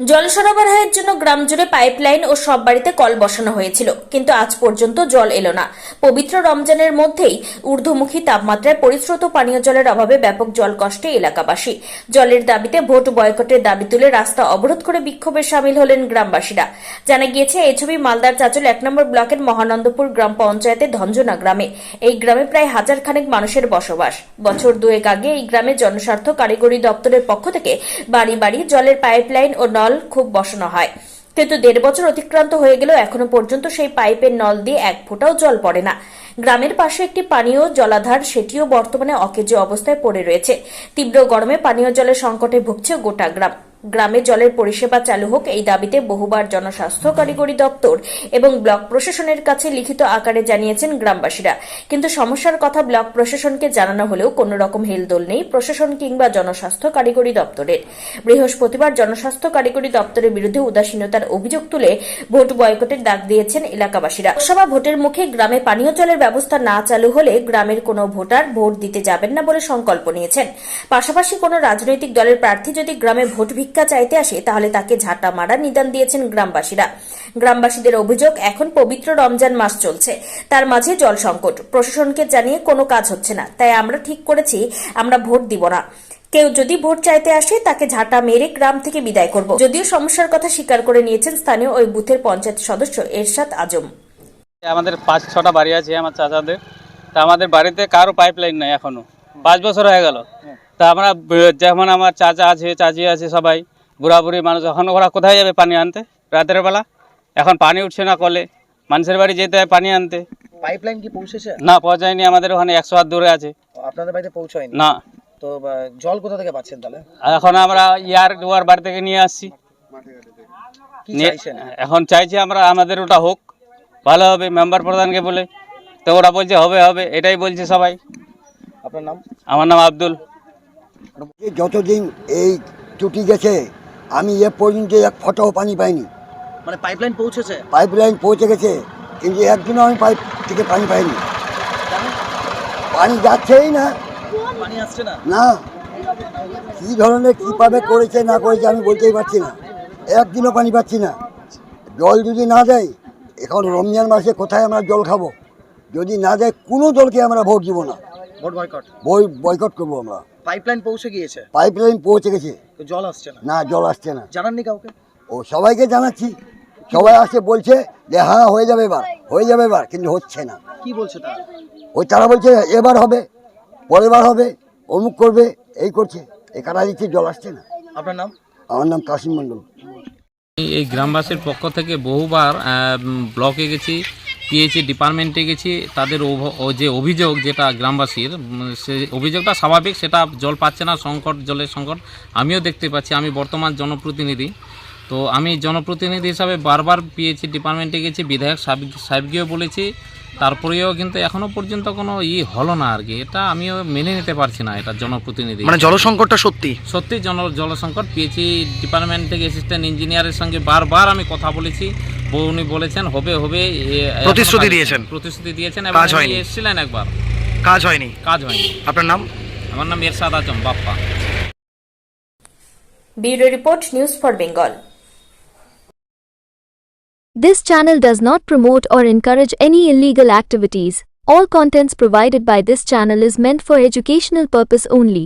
জল সরবরাহের জন্য গ্রাম জুড়ে পাইপলাইন ও সব বাড়িতে কল বসানো হয়েছিল, কিন্তু আজ পর্যন্ত জল এলো না। পবিত্র রমজানের মধ্যেই ঊর্ধ্বমুখী তাপমাত্রায় পরিশ্রুত পানীয় জলের অভাবে ব্যাপক জল কষ্টে এলাকাবাসী। জলের দাবিতে ভোট বয়কটের দাবি তুলে রাস্তা অবরোধ করে বিক্ষোভে সামিল হলেন গ্রামবাসীরা। জানা গিয়েছে, এই ছবি মালদার চাঁচল 1 নম্বর ব্লকের মহানন্দপুর গ্রাম পঞ্চায়েতের ধঞ্জনা গ্রামে। এই গ্রামে প্রায় 1000 খানেক মানুষের বসবাস। বছর দুয়েক আগে এই গ্রামে জনস্বার্থ কারিগরি দপ্তরের পক্ষ থেকে বাড়ি বাড়ি জলের পাইপলাইন ও নল খুব বসানো হয়, কিন্তু 1.5 বছর অতিক্রান্ত হয়ে গেলেও এখনো পর্যন্ত সেই পাইপের নল দিয়ে এক ফোঁটাও জল পড়ে না। গ্রামের পাশে একটি পানীয় জলাধার, সেটিও বর্তমানে অকেজো অবস্থায় পড়ে রয়েছে। তীব্র গরমে পানীয় জলের সংকটে ভুগছে গোটা গ্রাম। গ্রামে জলের পরিষেবা চালু হোক এই দাবিতে বহুবার জনস্বাস্থ্য কারিগরি দপ্তর এবং ব্লক প্রশাসনের কাছে লিখিত আকারে জানিয়েছেন গ্রামবাসীরা, কিন্তু সমস্যার কথা ব্লক প্রশাসনকে জানানো হলেও কোনো রকম হেলদোল নেই প্রশাসন কিংবা জনস্বাস্থ্য কারিগরি দপ্তরের। বৃহস্পতিবার জনস্বাস্থ্য কারিগরি দপ্তরের বিরুদ্ধে উদাসীনতার অভিযোগ তুলে ভোট বয়কটের ডাক দিয়েছেন এলাকাবাসীরা। লোকসভা ভোটের মুখে গ্রামে পানীয় জলের ব্যবস্থা না চালু হলে গ্রামের কোনো ভোটার ভোট দিতে যাবেন না বলে সংকল্প নিয়েছেন। পাশাপাশি কোনো রাজনৈতিক দলের প্রার্থী যদি গ্রামে ভোট ভিক্ষা চাইতে আসে তাহলে তাকে ঝাঁটা মারার নিদান দিয়েছেন গ্রামবাসীরা। গ্রামবাসীদের অভিযোগ, এখন পবিত্র রমজান মাস চলছে, তার মাঝে জল সংকট, প্রশাসনকে জানিয়ে কোনো কাজ হচ্ছে না। তাই আমরা ঠিক করেছি আমরা ভোট দিব না। কেউ যদি ভোট চাইতে আসে তাকে ঝাঁটা মেরে গ্রাম থেকে বিদায় করব। যদিও সমস্যার কথা স্বীকার করে নিয়েছেন স্থানীয় ওই বুথের পঞ্চায়েত সদস্য এরশাদ আজম। আমাদের 5-6টা বাড়ি আছে আমার চাচাদের, তা আমাদের বাড়িতে কারো পাইপলাইন নাই, এখনো 5 বছর হয়ে গেল। তা আমরা যেমন আমার চাচা আছে, চাচি আছে, সবাই বুড়া বুড়ি মানুষ, এখন ওরা কোথায় যাবে পানি আনতে রাতের বেলা? এখন পানি উঠছে না কলে, মানুষের বাড়ি যেতে হয় পানি আনতে। পাইপলাইন কি পৌঁছেছে? না, পৌঁছায়নি, আমাদের ওখানে 100 হাত দূরে আছে। আপনাদের বাড়িতে পৌঁছায়নি? না। তো জল কোথা থেকে পাচ্ছেন তাহলে? এখন আমরা দুয়ার বাড়ি থেকে নিয়ে আসছি। কি চাইছেন এখন চাইছি আমরা আমাদের ওটা হোক, ভালো হবে মেম্বার প্রধানকে বলে, তো ওরা বলছে হবে হবে, এটাই বলছে সবাই। আপনার নাম? আমার নাম আব্দুল। যতদিন এই টুটি গেছে আমি এ পর্যন্ত এক ফোঁটাও পানি পাইনি। মানে পাইপলাইন পৌঁছেছে? পাইপলাইন পৌঁছে গেছে, কিন্তু একদিনও আমি পাইপ থেকে পানি পাইনি। পানি যাচ্ছেই না, পানি আসছে না। না, কী ধরনের কীভাবে করেছে না করেছে আমি বলতেই পারছি না। একদিনও পানি পাচ্ছি না। জল যদি না দেয়, এখন রমজান মাসে কোথায় আমরা জল খাবো? যদি না দেয় কোনো দলকে আমরা ভোট দিব না, ভোট বয়কট। বয়কট করবো আমরা। পাইপলাইন পৌঁছে গিয়েছে? পাইপলাইন পৌঁছে গেছে, তো জল আসছে না? না, জল আসছে না। জানাননি কাউকে? ও সবাইকে জানাচ্ছি, সবাই আসে বলছে যে হ্যাঁ হয়ে যাবে এবার, হয়ে যাবে এবার, কিন্তু হচ্ছে না। কি বলছে তারা? তারা বলছে এবার হবে, পরের বার হবে, অমুক করবে, এই করছে, এখানে দিচ্ছে, জল আসছে না। আপনার নাম? আমার নাম কাশিম মণ্ডল। এই গ্রামবাসীর পক্ষ থেকে বহুবার ব্লকে গেছি, পিএইচই ডিপার্টমেন্টে গেছি। তাদের যে অভিযোগ, যেটা গ্রামবাসীর, সে অভিযোগটা স্বাভাবিক, সেটা জল পাচ্ছে না, সংকট, জলের সংকট আমিও দেখতে পাচ্ছি। আমি বর্তমান জনপ্রতিনিধি, তো আমি জনপ্রতিনিধি হিসাবে বারবার পিএইচই ডিপার্টমেন্টে গেছি, বিধায়ক সাহেবকেও বলেছি, তারপরেও কিন্তু এখনো পর্যন্ত কোনো হলো না আর কি। এটা আমিও মেনে নিতে পারছি না, এটা জনপ্রতিনিধি মানে জলসংকটটা সত্যি সত্যি জল সংকট। পিএইচই ডিপার্টমেন্ট থেকে অ্যাসিস্ট্যান্ট ইঞ্জিনিয়ারের সঙ্গে বারবার আমি কথা বলেছি, উনি বলেছেন হবে হবে, প্রতিশ্রুতি দিয়েছেন এবং এসেছিলেন একবার, কাজ হয়নি। আপনার নাম? আমার নাম Ershad Azam Bappa. Bureau report, news for Bengal. This channel does not promote or encourage any illegal activities. All contents provided by this channel is meant for educational purpose only.